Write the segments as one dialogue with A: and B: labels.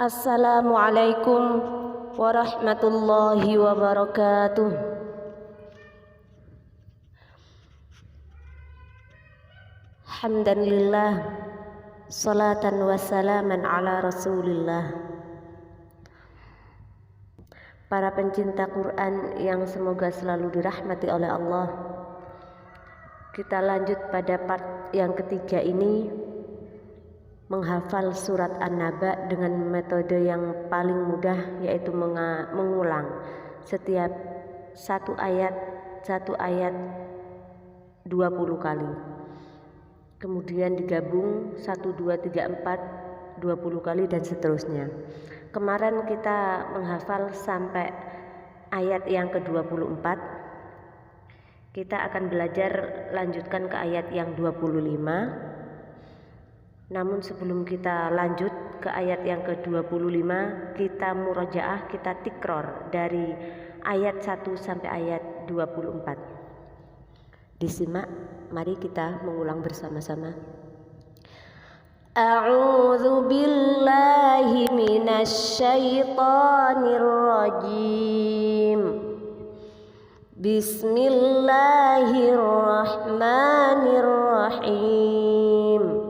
A: Assalamualaikum warahmatullahi wabarakatuh. Hamdanillah, salatan wassalaman ala rasulillah. Para pencinta Quran yang semoga selalu dirahmati oleh Allah, kita lanjut pada part yang ketiga ini, menghafal surat An-Naba dengan metode yang paling mudah, yaitu mengulang setiap satu ayat 20 kali, kemudian digabung 1, 2, 3, 4 20 kali dan seterusnya. Kemarin kita menghafal sampai ayat yang ke-24. Kita akan belajar lanjutkan ke ayat yang 25. Namun sebelum kita lanjut ke ayat yang ke-25, kita murojaah, kita tikror dari ayat 1 sampai ayat 24. Disimak, mari kita mengulang bersama-sama. A'udzu billahi minasy syaithanir rajim. Bismillahirrahmanirrahim.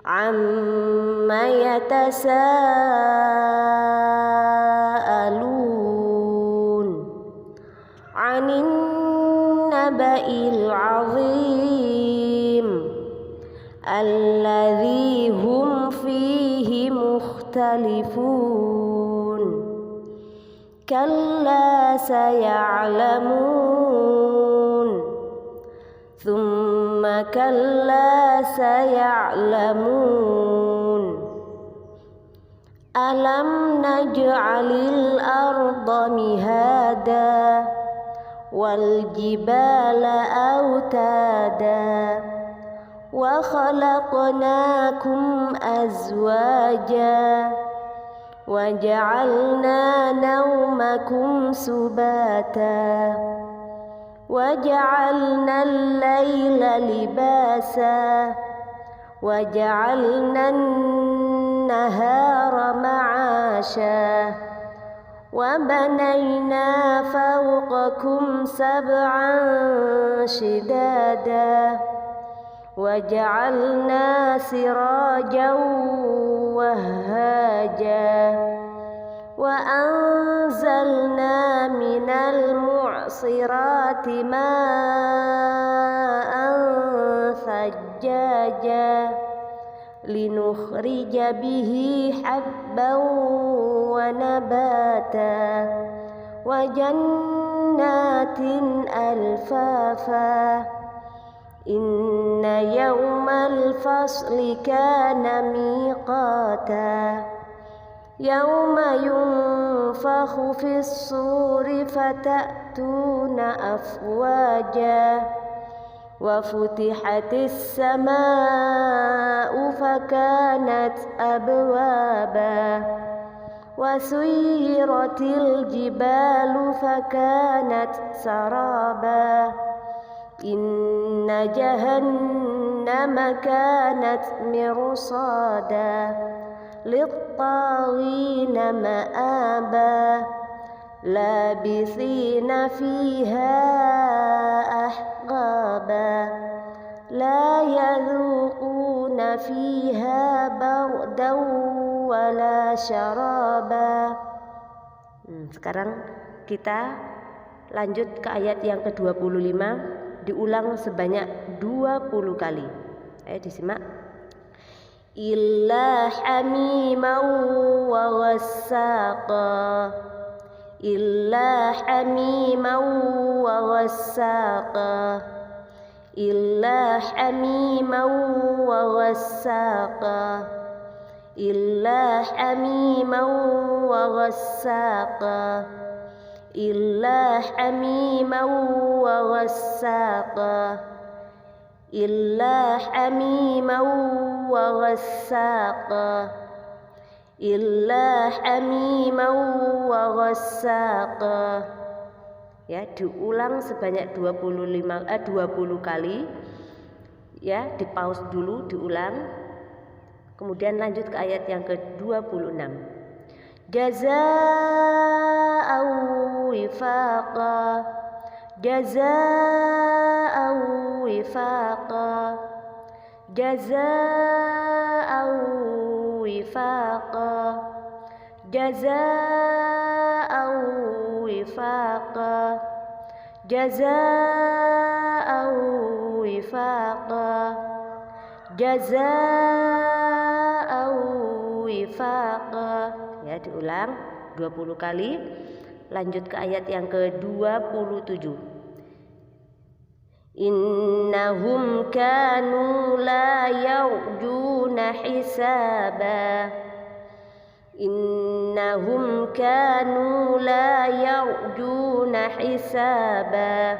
A: Amma yatasaalun 'anin naba'il 'azim alladzi hum fihi mukhtalifun. Kalla saya'lamun, thumma kalla saya'lamun. Alam naj'alil arda mihada wal jibala autada wa khalaqnakum azwaja wa ja'alna nawmakum subata wa ja'alna al-laila libasa wa ja'alna an-nahara ma'asha wa banayna fawqakum sab'an shidada wa ja'alna sirajan wahhaja wa anzalna minal mu'sirati ma'an thajjaja linukhrija bihi habban wa nabata wa jannatin alfafa. Inna yawmal fasli kana miqata yawma yunfakhu fis suri fatatuna afwaja wa futihatis samaa'u fakanat abwaba wa suyiratil jibalu fakanat saraba. Inna jahannama kanat mirsada lit-taghina ma'aba labithina fiha ahqaba la yadhuquna fiha bardan wala syaraba. Sekarang kita lanjut ke ayat yang ke-25, diulang sebanyak 20 kali. Ayo disimak. Illa hamiman wa ghassaqa, illa hamiman wa ghassaqa, illa hamiman wa ghassaqa, illa hamiman wa ghassaqa, illa hamiman wa ghassaqa, illa hamiman wa ghassaqa, illa hamiman wa ghassaqa. Ya, diulang sebanyak 20 kali. Ya, di pause dulu, diulang. Kemudian lanjut ke ayat yang ke-26. Jazaa'an wifaqa, jazaa'an wifaqa, jazaa'an wifaqa, jazaa'an wifaqa, jazaa'an wifaqa, jazaa'an wifaqa. Ya, diulang 20 kali. Lanjut ke ayat yang ke-27. Innahum kanu la yarjuna hisaba, innahum kanu la yarjuna hisaba,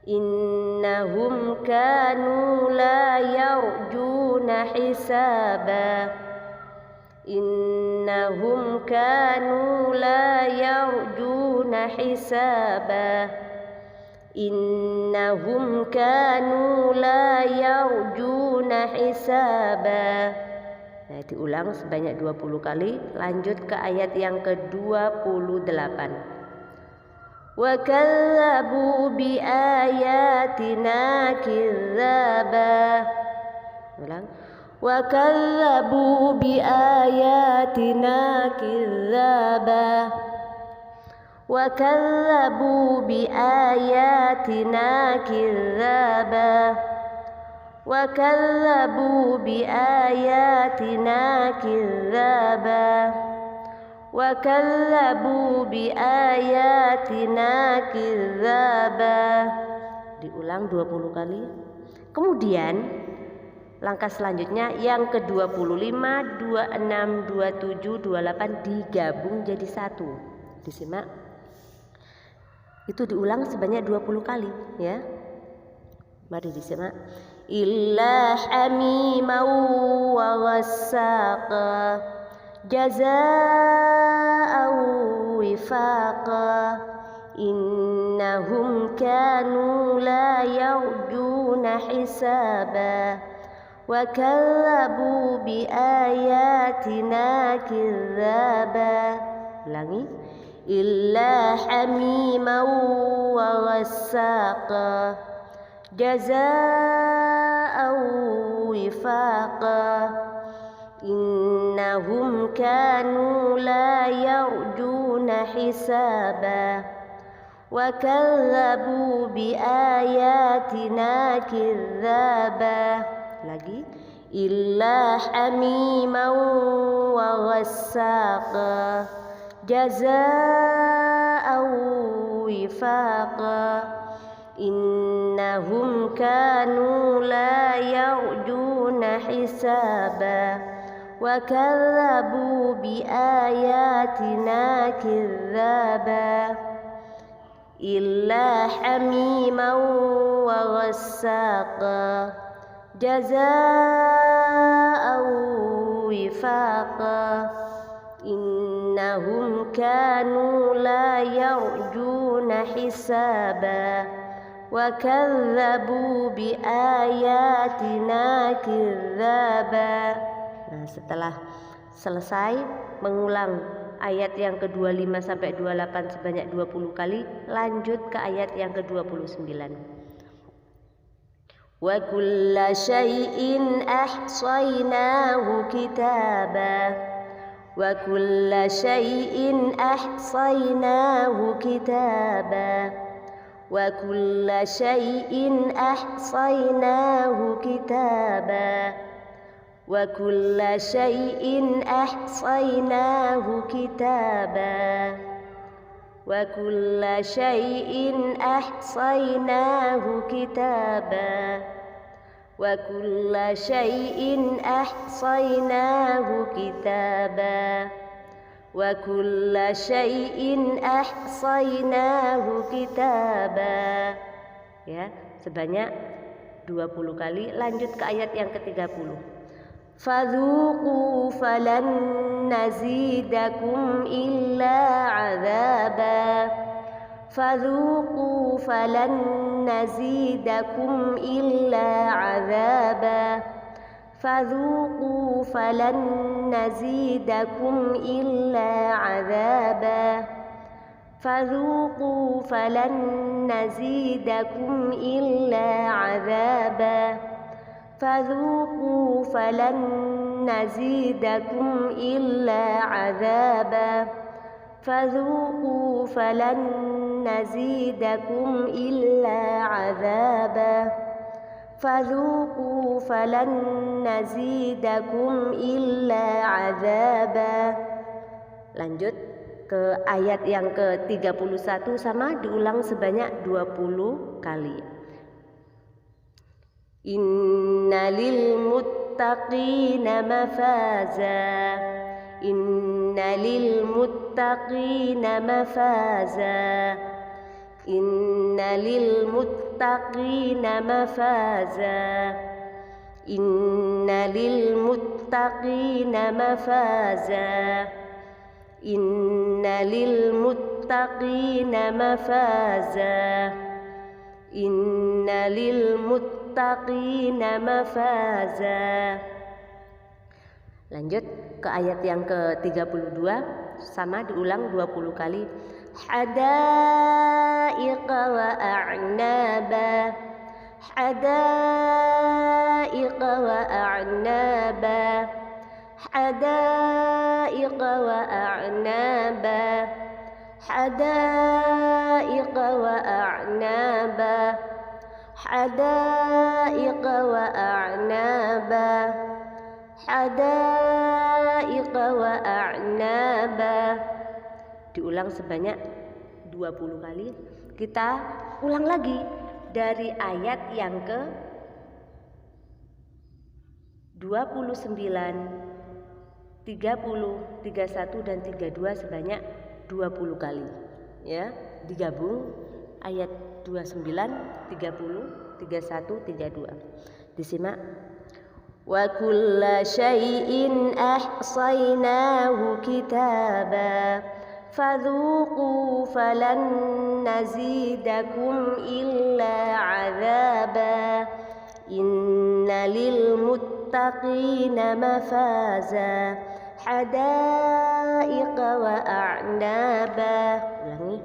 A: innahum kanu la yarjuna hisaba, innahum kanu la yarjuna hisaba, innahum kanu la yarjuna hisaba. Nah, diulang sebanyak 20 kali. Lanjut ke ayat yang ke-28. Wa kadzabu bi ayatina kidzaba. Ulang. Wa kadzabu bi ayatina kidzaba, wa kadzabu bi ayatina kidzaba, wa kadzabu bi ayatina kidzaba, wa kadzabu bi ayatina kidzaba. Diulang 20 kali. Kemudian langkah selanjutnya yang ke-25, 26, 27, 28 digabung jadi satu. Disimak. Itu diulang sebanyak 20 kali ya. Mari disimak. Illa hamimau wa ghassaqa, jazaa'an wifaqa, innahum kanu la yarjuna hisaba, wa kadzabu bi ayatina kidzaba. Ulangi. Illa hamiman wa ghassaqa, jazaa'an wifaqa, innahum kanu la yarjuna hisaba, wa kadzabu bi ayatina kidzaba. Lagi. Illa hamiman wa ghassaqa, jazaa'an wifaqa, innahum kanu la yarjuna hisaba, wa kadzabu bi ayatina kidzaba. Illa hamiman wa ghassaqa, jazaa'an wifaqa, innahum kanu la yarjuna hisaba, wa kadzabu bi ayatina kidzaba. Nah, setelah selesai mengulang ayat yang ke-25 sampai 28 sebanyak 20 kali, lanjut ke ayat yang ke-29. Wa kulla syai'in ahsaynahu kitaba, wa kulla syai'in ahsaynahu kitaba, wa kulla syai'in ahsaynahu kitaba, wa kulla syai'in ahsaynahu kitaba, wa kulla syai'in ahsaynahu kitaba, wa kulla syai'in ahsaynahu kitaba, wa kulla syai'in ahsaynahu kitaba. Ya, sebanyak 20 kali. Lanjut ke ayat yang ke-30. Fadzuqu falan nazidakum illa azaba, fadzuqu falan nazidakum illa azaba, فذوقوا فلن نزيدكم إلا عذابا فذوقوا فلن نزيدكم إلا عذابا فذوقوا فلن نزيدكم إلا عذابا فذوقوا فلن نزيدكم إلا عذابا فذوقوا فلن نزيدكم إلا عذابا. Lanjut ke ayat yang ke-31 sama diulang sebanyak 20 kali. Inna lil muttaqina mafaza Inna lil muttaqina mafaza Inna lil muttaqina mafaza Inna lil muttaqina mafaza Inna lil muttaqina mafaza Inna lil muttaqina mafaza. Lanjut ke ayat yang ke-32 sama diulang 20 kali. Hadaiqa wa a'naba Hadaiqa wa a'naba Hadaiqa wa a'naba Hadaiqa wa a'naba Hadaiqa wa a'naba Hadaiqa wa a'naba. Diulang sebanyak 20 kali. Kita ulang lagi dari ayat yang ke 29, 30, 31 dan 32 sebanyak 20 kali. Ya, digabung ayat 29, 30, 31, 32. Disimak. Wa kulla syai'in ahsaynahu kitaba fadhuqu falan nazidakum illa 'adzaba inna lil muttaqina mafaza hadaiqa wa a'naba. Ulangi.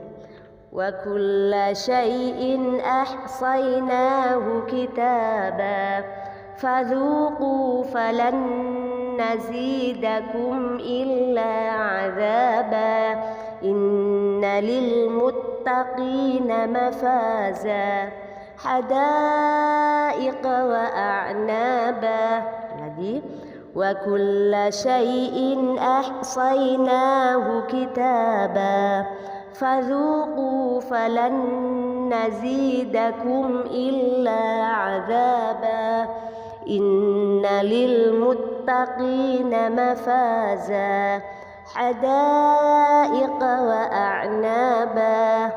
A: Wa kulla syai'in ahsaynahu kitaba fadhuqu falan nazidakum illa 'adzaba inna lil muttaqina mafaza hadaiqa wa a'naba. Lagi. Wa kulla syai'in ahsaynahu kitaba fadhuqu falan nazidakum illa 'adzaba inna lil muttaqina mafaza hadaiqa wa a'naba.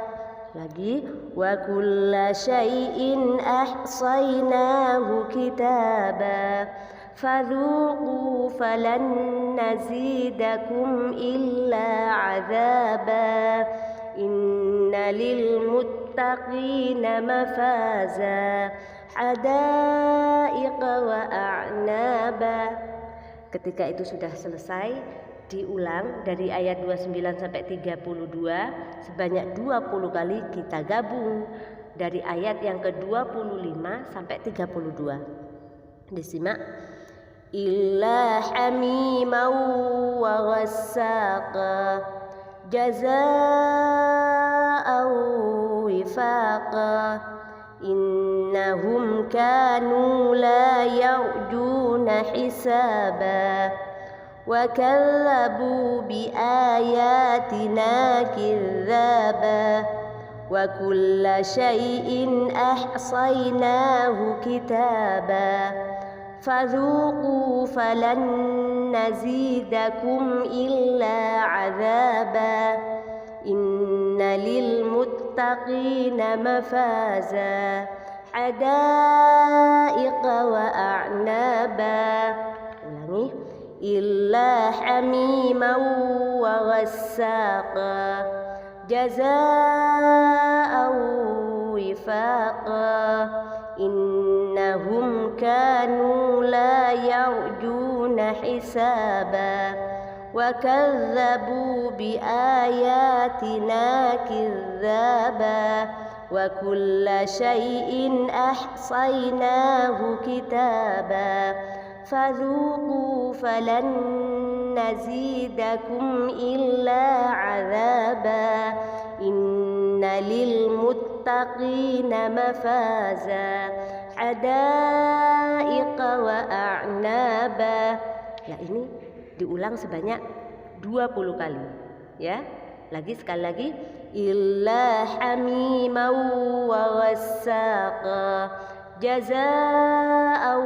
A: Lagi. Wa kulla syai'in ahsaynahu kitaba fadhuqu falan nazidakum illa 'adzaba inna lil muttaqina mafaza hadaiqa wa a'naba. Ketika itu sudah selesai, diulang dari ayat 29 sampai 32 sebanyak 20 kali. Kita gabung dari ayat yang ke-25 sampai 32. Disimak. Illa hamiman wa ghassaqa jazaa'an wifaqa innahum kanu la yarjuna hisaba wa kadzabu bi ayatina kidzaba wa kulla syai'in ahsaynahu kitaba fadhuqu falan nazidakum illa 'adzaba inna lil muttaqina mafaza hadaiqa wa a'naba. Ulangi. Illa hamiman wa ghassaqa jazaa'an wifaqa innahum kanu la يرجون حسابا وكذبوا بآياتنا كذابا وكل شيء أحصيناه كتابا فذوقوا فلن نزيدكم إلا عذابا إن للمتقين مفازا حدائق وأعنابا. Ya, ini diulang sebanyak 20 kali ya. Sekali lagi, illa hamiman wa ghassaqa jazaa'an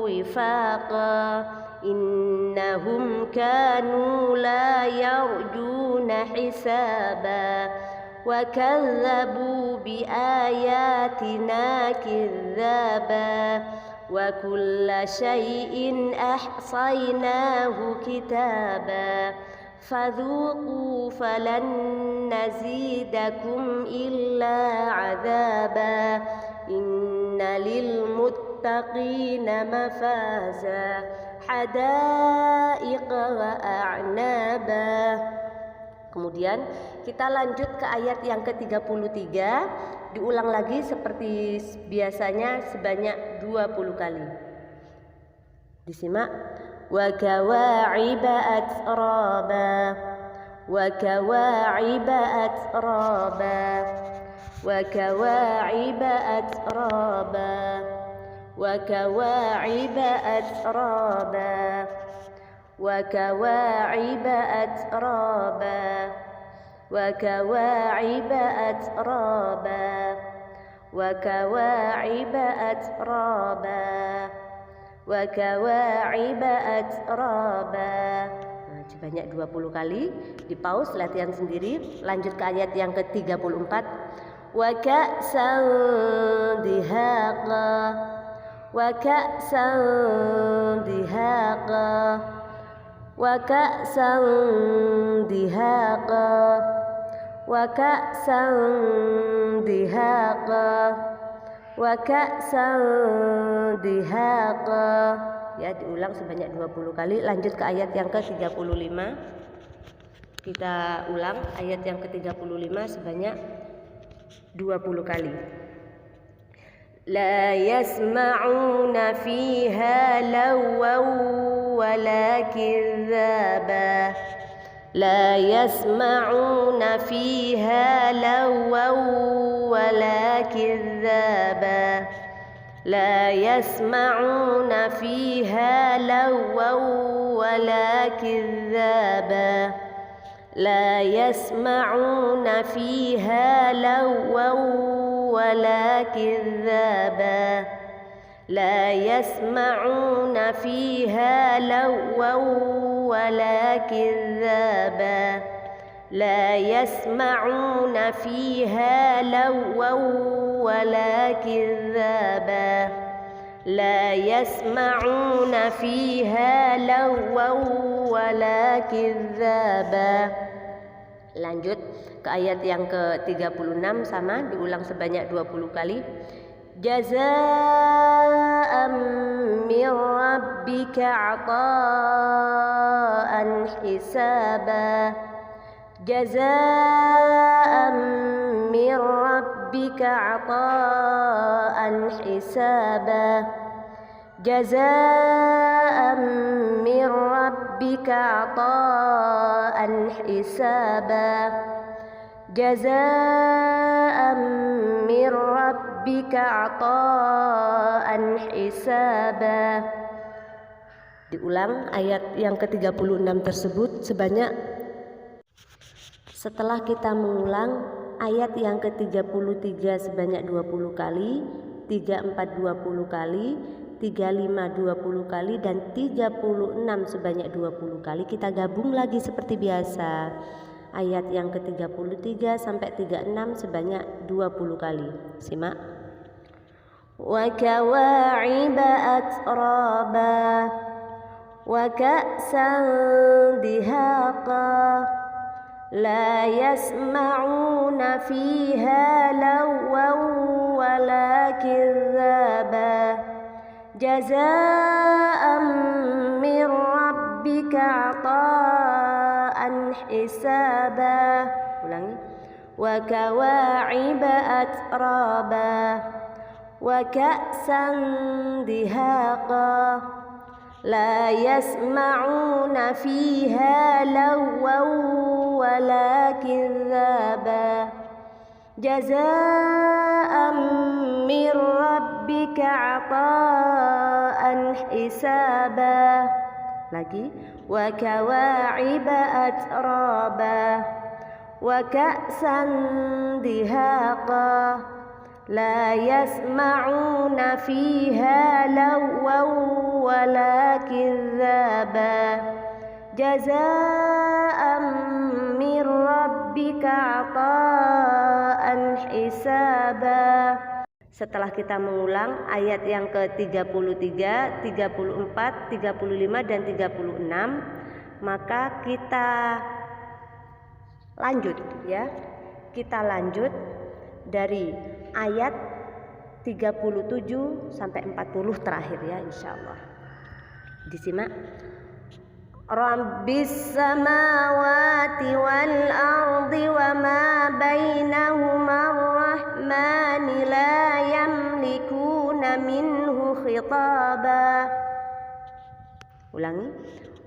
A: wifaqa innahum kanu la yarjuna hisaba wa kadzabu bi ayatina kidzaba wa kulla syai'in ahsaynahu kitaba fadhuqu falan nazidakum illa azaba inna lil muttaqina mafaza hadaiqa wa a'naba. Kemudian kita lanjut ke ayat yang ke-33, diulang lagi seperti biasanya sebanyak 20 kali. Disimak. Wa kawa'iba atraba wa kawa'iba atraba wa kawa'iba atraba wa kawa'iba atraba wa kawa'iba atraba wa kawa'iba atraba wa kawa'iba atraba wa kawa'iba atraba. Sebanyak 20 kali. Di pause, latihan sendiri. Lanjut ke ayat yang ke-34. Wa ka'san dihaqa wa ka'san dihaqa wa ka'san dihaqa wa ka'san dihaqa wa ka'san dihaqa. Ya, diulang sebanyak 20 kali. Lanjut ke ayat yang ke-35. Kita ulang ayat yang ke-35 sebanyak 20 kali. La yasma'una fiha lagwan wala kidzaba la yasma'una fiha lagwan wala kidzaba la yasma'una fiha lagwan wala kidzaba la yasma'una fiha lagwan wala kidzaba la yasma'una fiha lagwan wala kidzaba la yasma'una fiha lagwan wala kidzaba la yasma'una fiha lagwan wala kidzaba. Lanjut ke ayat yang ke-36 sama, diulang sebanyak 20 kali. Jazaa'an min rabbika 'ata'an hisaba jazaa'an min rabbika 'ata'an hisaba jazaa'an min rabbika 'ata'an hisaba jazaa'an min rabbika 'ata'an hisaba. Diulang ayat yang ke-36 tersebut sebanyak. Setelah kita mengulang ayat yang ke-33 sebanyak 20 kali, 34 20 kali, 35 20 kali, dan 36 sebanyak 20 kali, kita gabung lagi seperti biasa. Ayat yang ke-33 sampai 36 sebanyak 20 kali. Simak. Wa kawa'iba atraba wa ka'san dihaqa la yasma'una fiha lagwan wala kidzaba jazaa'an rabbika 'ata'an hisaba. Ulangi. Wa kawa'iba atraba wa ka'san dihaqa la yasma'una fiha lagwan wala kidzaba jazaa'an min rabbika 'ata'an hisaba. Lagi. Wa kawa'iba atraba wa ka'san dihaqa la yasma'una fiha lagwan wala kidzaba jazaa'an min rabbika 'ata'an hisaba. Setelah kita mengulang ayat yang ke-33, 34, 35 dan 36, maka kita lanjut ya. Kita lanjut dari ayat 37 sampai 40 terakhir ya insyaallah. Disimak. Rabbis samawati wal ardi wa ma bainahuma ar-rahmani la yamlikuna minhu khitaba. Ulangi.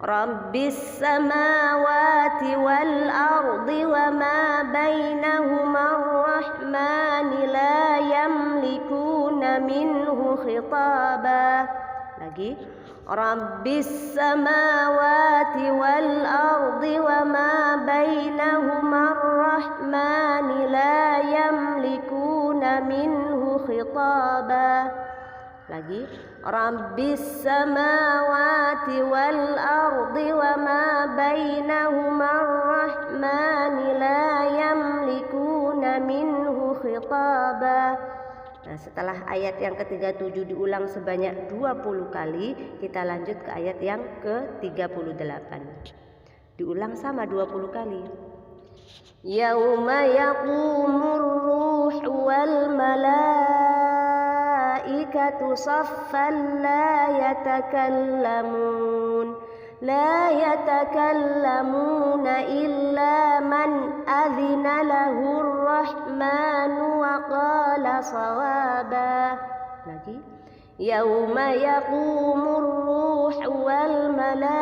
A: Rabbis samawati wal ardi wa ma bainahuma ar-rahmani la yamlikuna minhu khitaba. Lagi. Rabbis samawati wal ardi wa ma bainahuma ar-rahmani la yamlikuna minhu khitaba. Lagi. Rabbis samawati wal ardi wa ma bainahuma ar-rahmani la yamlikuna minhu khitaba. Nah, setelah ayat yang ke-37 diulang sebanyak 20 kali, kita lanjut ke ayat yang ke-38. Diulang sama 20 kali. Yauma yaqumur ruhu wal malaikatu saffan la yatakallamuna illa man adhina lahur rahmanu wa qala sawaba. Lagi. Yauma yaqumur ruhu wal malaikatu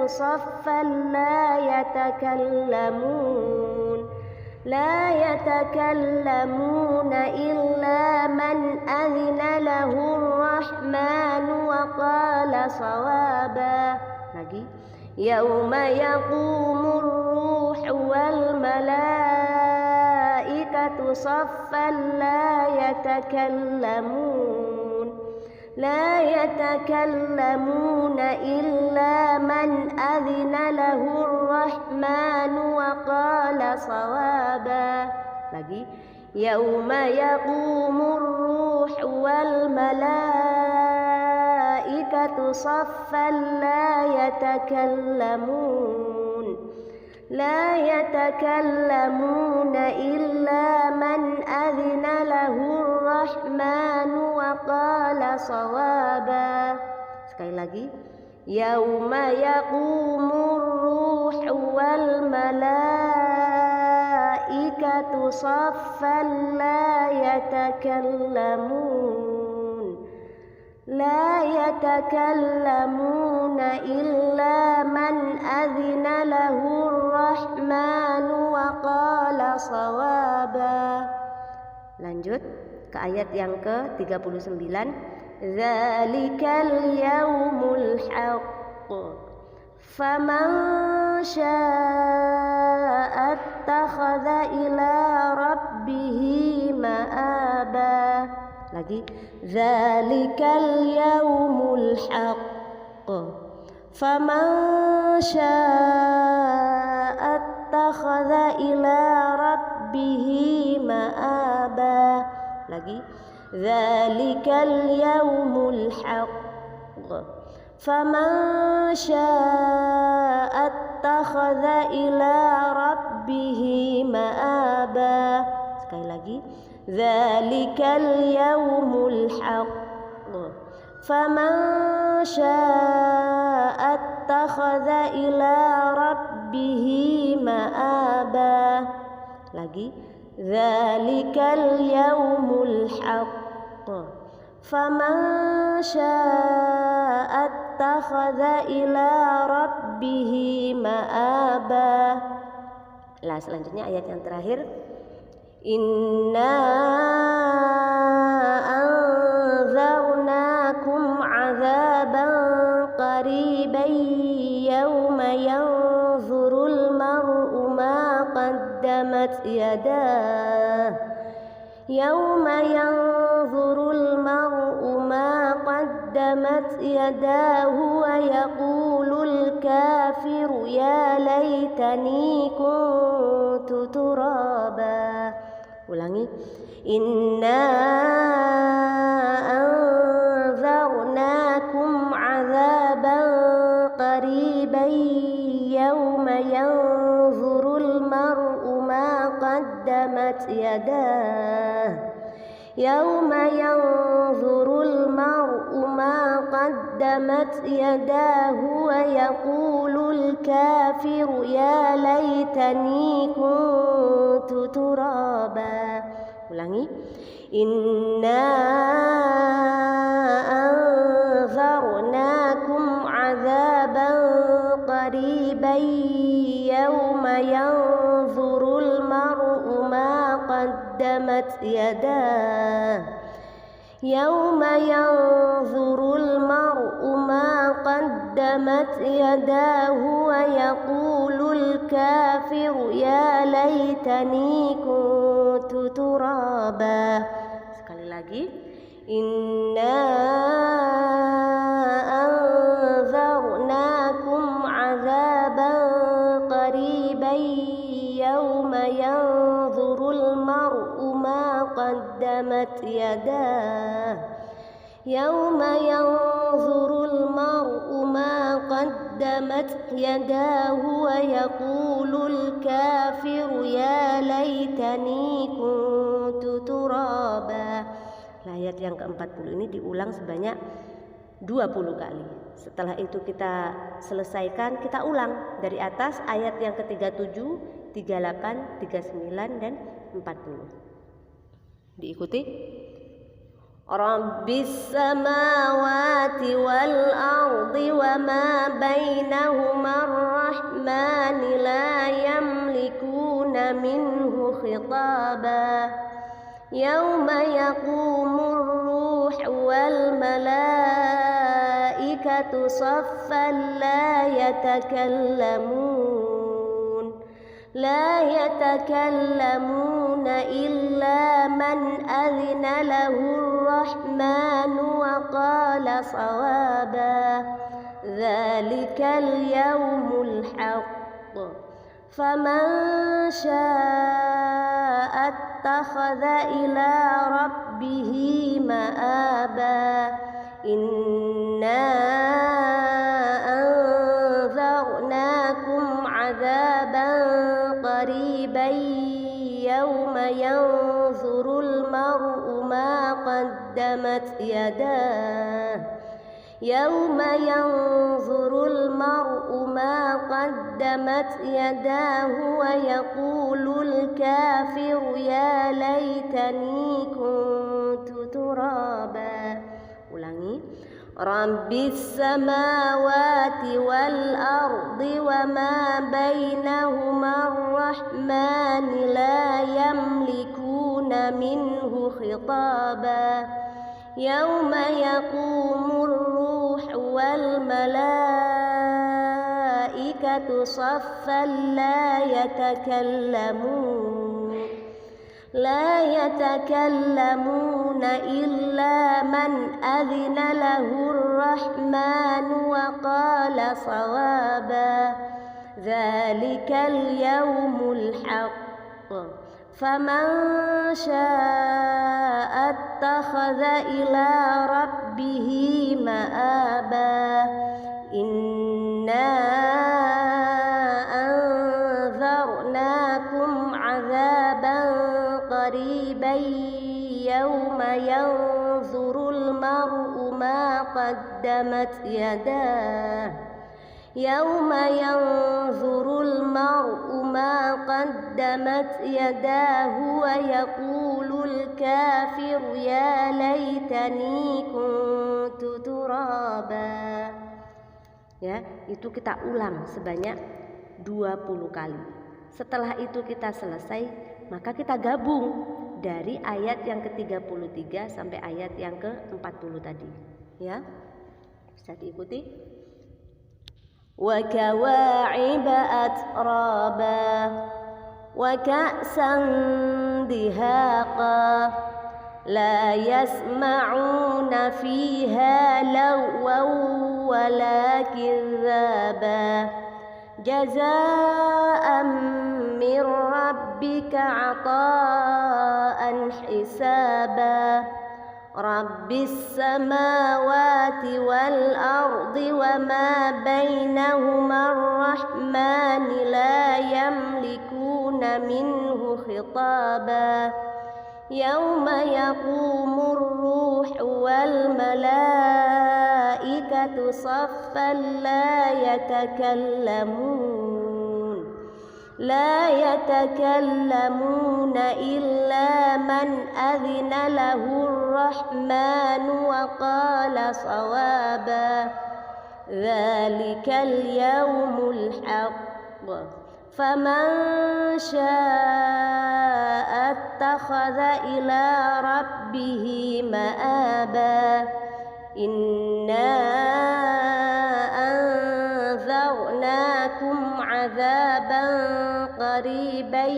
A: saffan la yatakallamuna illa man adhina lahur rahmanu wa qala sawaba. Lagi. Yauma yaqumur ruhu wal malaikatu saffan la yatakallamuna illa man adhina lahur rahmanu wa qala sawaba. Lagi. Yauma yaqumur ruhu wal malaikatu saffan la yatakallamuna illa man adhina lahur rahmanu wa qala sawaba. Sekali lagi. Yauma yaqumur ruhu wal malaikatu saffan la yatakallamuna illa man adhina lahur rahmanu wa qala sawaba. Lanjut ke ayat yang ke-39. Dzalikal yaumul haqq faman syaa'a attakhadha ila rabbihi ma'aba. Lagi. Dzalikal yaumul haqq faman syaa'a attakhadha ila rabbihi ma'aba. Lagi. Dzalikal yaumul haqq faman syaa'a attakhadha ila rabbihi ma'aba. Sekali lagi. Dzalikal yaumul haqq فمن شاء اتخذ إلى ربه مآبا. Lagi, dzalikal yaumul haqq. Faman syaa'a attakhadha ila rabbih ma'aba. Nah, selanjutnya ayat yang terakhir, inna anzarnakum 'adzaban qariban yawma yanzurul mar'u ma qaddamat yadah yawma yanzurul mar'u ma qaddamat yadahu wa yaqulul kafiru ya laitani kuntu turaba. Ulangi, inna anzarnakum 'adzaban qariban yawma yanzurul mar'u ma qaddamat yadah yawma yanzurul mar'u ma qaddamat yadahu wa yaqulul kafiru ya laitani kuntu turaba. Ulangi, inna anzarnakum 'adzaban qariban yawma yanzurul mar'u ma qaddamat yadah yawma yanzurul mar'u ma qaddamat yadahu wa yaqulul kafiru ya laitani kuntu turaba. Sekali lagi, inna anzarnakum 'adzaban qariban yawma yanzurul mar'u ma qaddamat yadah yawma yanzurul mar'u ma qaddamat yadahu wa yaqulul kafiru ya laitani kuntu turaba. Ayat yang ke-40 ini diulang sebanyak 20 kali. Setelah itu kita selesaikan, kita ulang dari atas ayat yang ke-37, 38, 39 dan 40. Diikuti. Rabbis samawati wal ardi wa ma bainahuma ar-rahmani la yamlikuna minhu khitaba yawma yaqumur ruhu wal malaikatu saffan la yatakallamuna illa man adhina lahu ar-rahmanu wa qala sawaba. Dzalikal yaumul haqq. Faman syaa'a attakhadha ila rabbih ma'aba. Inna anzarnakum 'adzaban qariban yawma yanzurul mar'u ma qaddamat yadah yawma yanzurul mar'u ma qaddamat yadahu wa yaqulul kafiru ya laitani kuntu turaba. Ulangi, Rabbis samawati wal ardi wa ma bainahuma ar-rahmani la yamlikuna minhu khitaba yawma yaqumur ruhu wal malaikatu saffan la yatakallamuna illa man adhina lahu ar-rahmanu wa qala sawaba. Dzalikal yaumul haqq. Faman syaa'a attakhadha ila rabbih ma'aba. Inna anzarnakum 'adzaban qariban yawma ينظر المرء ما قدمت يداه يوم ينظر المرء ما قدمت يداه ويقول الكافر يا ليتني كنت ترابا. Ya, itu kita ulang sebanyak 20 kali. Setelah itu kita selesai, maka kita gabung dari ayat yang ke-33 sampai ayat yang ke-40 tadi. Ya. Bisa diikuti. Wa kawa'iba atraba wa ka'san dihaqa la yasma'una fiha lagwan wala kizaba jazaan min rabbika ata'an hisaba rabbis samawati wal ardi wa ma bainahuma ar-rahmani la yamlikuna minhu khitaba yawma yaqumur ruhu wal malaikatu saffan la yatakallamuna illa man adhina lahu ar-rahmanu wa qala sawaba dhalikal yawmul haqq faman syaa'a attakhadha ila rabbihi ma'aba inna anzarnakum 'adzaban qariban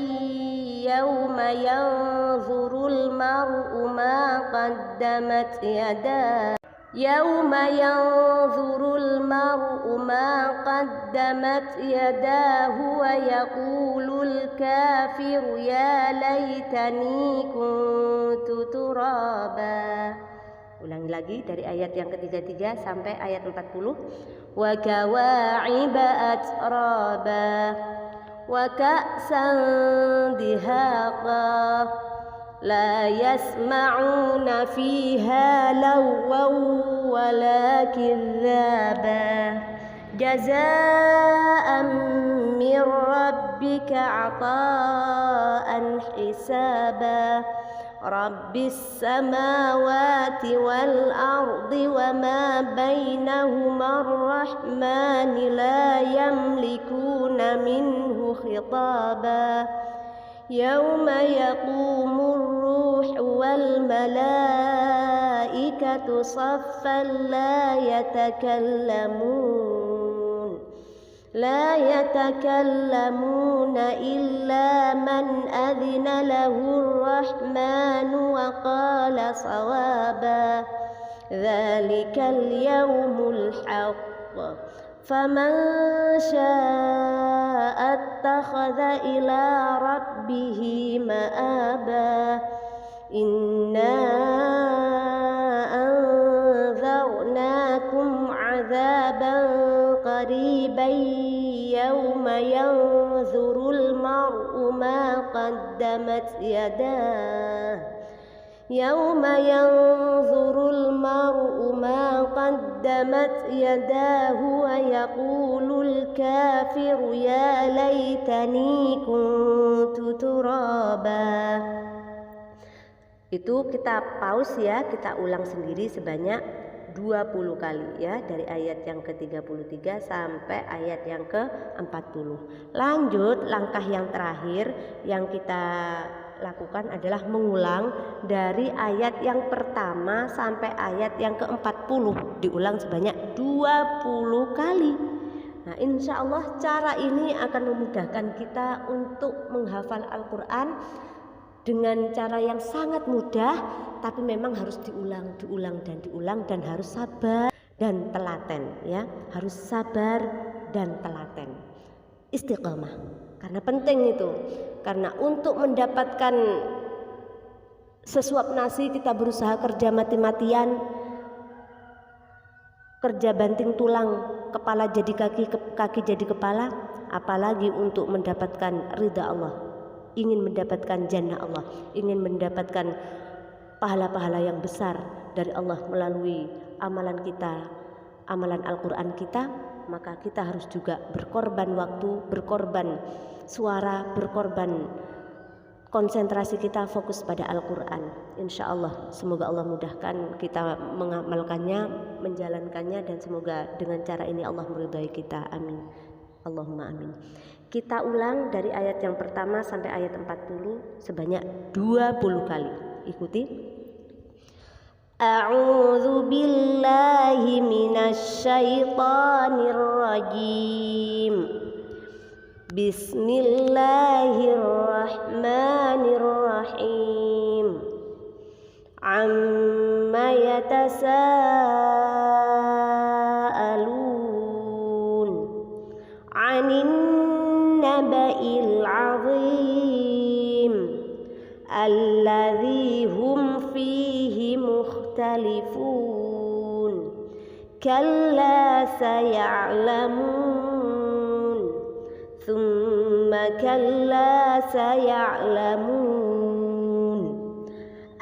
A: yawma yanzurul mar'u ma qaddamat yadah yawma yanzurul mar'u ma qaddamat yadahu wa yaqulul kafiru ya laitani kuntu turaba. Ulangi lagi dari ayat yang ke-33 sampai ayat 40. Wa kawa'iba atraba wa ka'san dihaqa la yasma'una fiha lagwan wala kizaba jazaan min rabbika ata'an hisaba rabbis samawati wal ardi wa ma bainahuma ar-rahmani la yamlikuna minhu khitaba yawma yaqumur ruhu wal malaikatu saffan la yatakallamuna illa man adhina lahu ar-rahmanu wa qala sawaba dhalikal yawmul haqq faman syaa'a attakhadha ila rabbihi ma'aba inna anzarnakum 'adzaban qariban yawma yanzurul mar'u ma qaddamat yadah yawma yanzurul mar'u ma qaddamat yadahu wa yaqulul kafiru ya laitani kuntu turaba. Itu kita pause ya, kita ulang sendiri sebanyak 20 kali ya, dari ayat yang ke-33 sampai ayat yang ke-40. Lanjut, langkah yang terakhir yang kita lakukan adalah mengulang dari ayat yang pertama sampai ayat yang ke-40, diulang sebanyak 20 kali. Nah, insya Allah cara ini akan memudahkan kita untuk menghafal Al-Quran dengan cara yang sangat mudah, tapi memang harus diulang dan harus sabar dan telaten ya, harus sabar dan telaten, istiqamah, karena penting itu. Karena untuk mendapatkan sesuap nasi kita berusaha kerja mati-matian, kerja banting tulang, kepala jadi kaki, kaki jadi kepala, apalagi untuk mendapatkan ridha Allah, ingin mendapatkan jannah Allah, ingin mendapatkan pahala-pahala yang besar dari Allah melalui amalan kita, amalan Al-Quran kita, maka kita harus juga berkorban waktu, berkorban suara, berkorban konsentrasi kita fokus pada Al-Quran. Insya Allah, semoga Allah mudahkan kita mengamalkannya, menjalankannya, dan semoga dengan cara ini Allah meridhai kita. Amin. Allahumma amin. Kita ulang dari ayat yang pertama sampai ayat 40 sebanyak 20 kali. Ikuti. A'udzu billahi minasy syaithanir rajim. Bismillahirrahmanirrahim. Amma yatasaalun 'anin naba'il 'azim alladzi hum fihi mukhtalifun. Kalla saya'lamun, thumma kalla saya'lamun.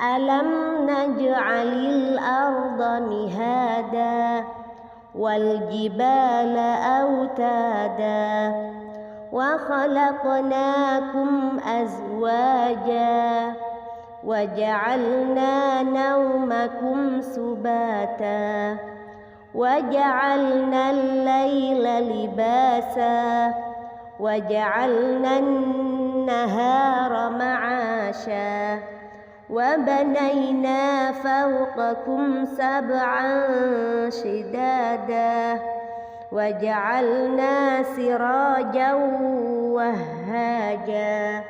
A: Alam naj'alil arda mihada wal jibala autada wa khalaqnakum azwaja wa ja'alna nawmakum subata wa ja'alna al-laila libasa wa ja'alna an-nahara ma'asha wa banayna fawqakum sab'an shidada wa ja'alna sirajan wahhaja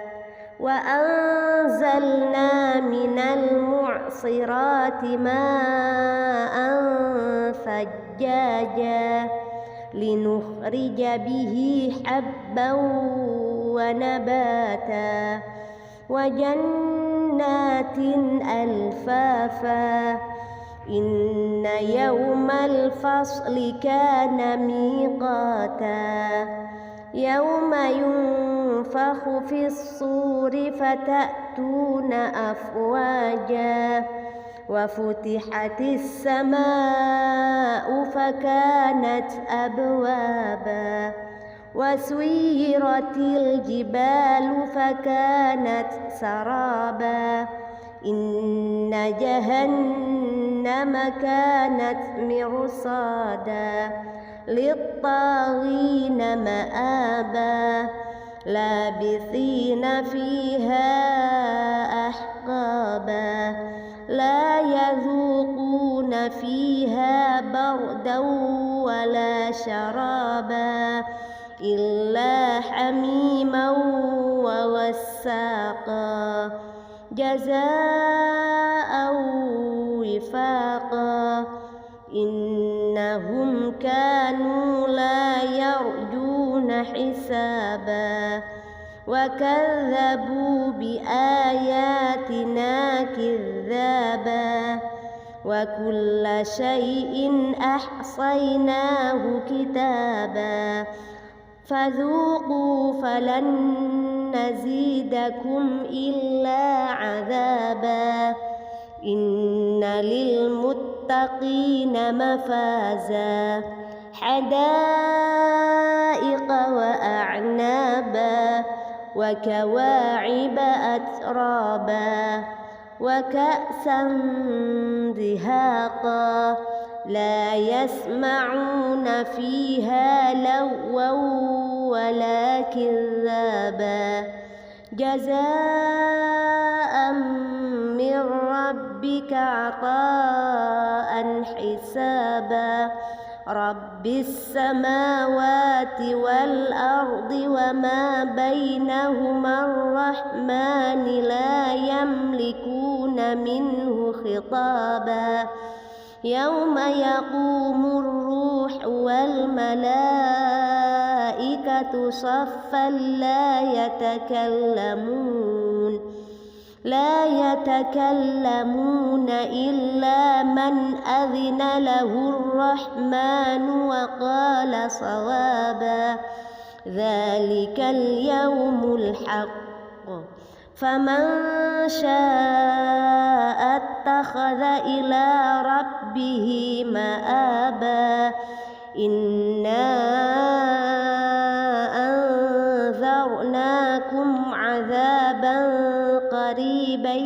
A: wa anzalna minal mu'sirati ma'an thajjaja linukhrija bihi habban wa nabata wa jannatin alfafa. Inna yawmal fasli kana miqata yawma yunfakhu fis suri fatatuna afwaja wa futihatis samaa'u fakanat abwaba wa suyyiratil jibalu fakanat saraba. Inna jahannama kanat mirsada lit-taghina ma'aba labithina fiha ahqaba la yadhuquna fiha bardan wala sharaba illa hamiman wa wassaqa jazaa'an wifaqa. Innahum kanu la yarjuna hisaba wa kadzabu bi ayatina kidzaba wa kulla syai'in ahsaynahu kitaba fadzuqu falan nazidakum illa azaba. Inna lil muttaqina mafaza hadaiqa wa a'naba wa kawa'iba atraba wa ka'san dihaqa la yasma'una fiha lagwan wala kidzaba jazaa'an min rabbika 'ataa'an hisaba. Rabbis samawati wal ardi wa ma bainahuma ar-rahmani la yamlikuna minhu khitaba. Yawma yaqumur ruhu wal malaikatu saffan la yatakallamuna illa man adhina lahur rahmanu wa qala sawaba. Dzalikal yawmul haqq faman syaa'a fattakhadha ila rabbihi ma'aba. Inna anzarnakum 'adzaban qariban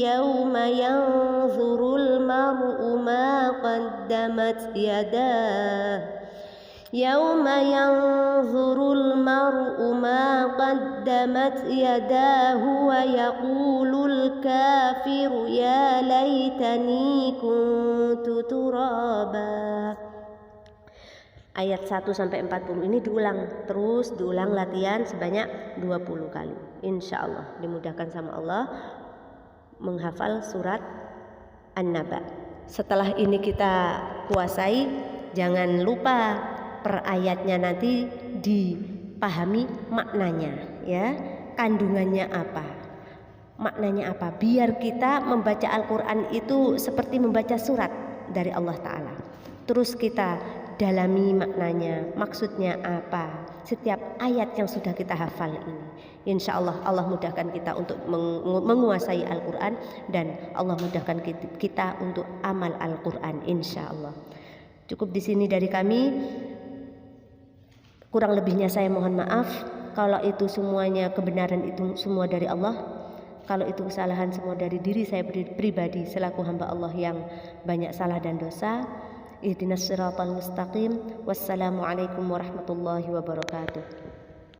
A: yawma yanzurul mar'u ma qaddamat yadah Yawma yanzurul mar'u ma qaddamat yadahu wa yaqulul kafiru ya laitani kuntu turaba. Ayat 1 sampai 40 ini diulang latihan sebanyak 20 kali. Insya Allah dimudahkan sama Allah menghafal surat An-Naba. Setelah ini kita kuasai, jangan lupa per ayatnya nanti dipahami maknanya, ya, kandungannya apa, maknanya apa, biar kita membaca Al-Quran itu seperti membaca surat dari Allah Ta'ala. Terus kita dalami maknanya, maksudnya apa, setiap ayat yang sudah kita hafal ini. Insya Allah Allah mudahkan kita untuk menguasai Al-Quran, dan Allah mudahkan kita untuk amal Al-Quran, insya Allah. Cukup di sini dari kami. Kurang lebihnya saya mohon maaf. Kalau itu semuanya kebenaran, itu semua dari Allah. Kalau itu kesalahan, semua dari diri saya pribadi selaku hamba Allah yang banyak salah dan dosa. Ihdinas siratal mustaqim. Wassalamualaikum warahmatullahi wabarakatuh.